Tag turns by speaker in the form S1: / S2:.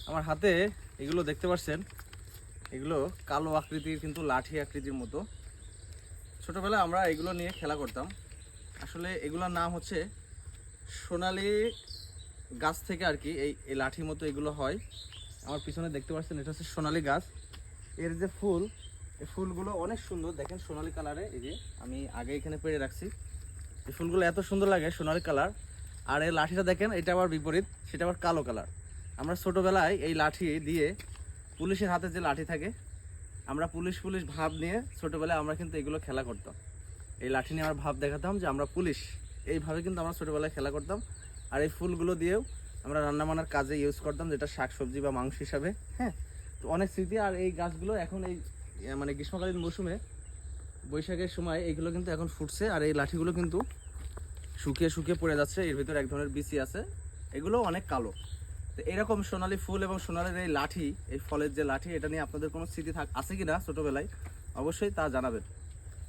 S1: আমার হাতে এগুলো দেখতে পাচ্ছেন, এগুলো কালো আকৃতির কিন্তু লাঠি আকৃতির মতো। ছোটোবেলায় আমরা এগুলো নিয়ে খেলা করতাম। আসলে এগুলোর নাম হচ্ছে সোনালি গাছ থেকে আর কি এই লাঠির মতো এগুলো হয়। আমার পিছনে দেখতে পাচ্ছেন এটা হচ্ছে সোনালি গাছ। এর যে ফুল, এই ফুলগুলো অনেক সুন্দর, দেখেন সোনালি কালারে। এই যে আমি আগে এখানে পেড়ে রাখছি, এই ফুলগুলো এত সুন্দর লাগে সোনালি কালার। আর এই লাঠিটা দেখেন, এটা আবার বিপরীত, সেটা আবার কালো কালার। আমরা ছোটোবেলায় এই লাঠি দিয়ে, পুলিশের হাতে যে লাঠি থাকে, আমরা পুলিশ পুলিশ ভাব নিয়ে ছোটোবেলায় আমরা কিন্তু এগুলো খেলা করতাম। এই লাঠি নিয়ে আমরা ভাব দেখাতাম যে আমরা পুলিশ, এইভাবে কিন্তু আমরা ছোটোবেলায় খেলা করতাম। আর এই ফুলগুলো দিয়েও আমরা রান্নাবান্নার কাজে ইউজ করতাম, যেটা শাকসবজি বা মাংস হিসাবে। হ্যাঁ, তো অনেক স্মৃতি। আর এই গাছগুলো এখন এই মানে গ্রীষ্মকালীন মৌসুমে, বৈশাখের সময় এইগুলো কিন্তু এখন ফুটছে। আর এই লাঠিগুলো কিন্তু শুকিয়ে শুকিয়ে পড়ে যাচ্ছে, এর ভিতরে এক ধরনের বিচি আছে, এগুলো অনেক কালো। তো এরকম সোনালি ফুল এবং সোনালির এই লাঠি, এই ফলের যে লাঠি, এটা নিয়ে আপনাদের কোনো স্মৃতি আছে কিনা ছোটোবেলায়, অবশ্যই তা জানাবেন।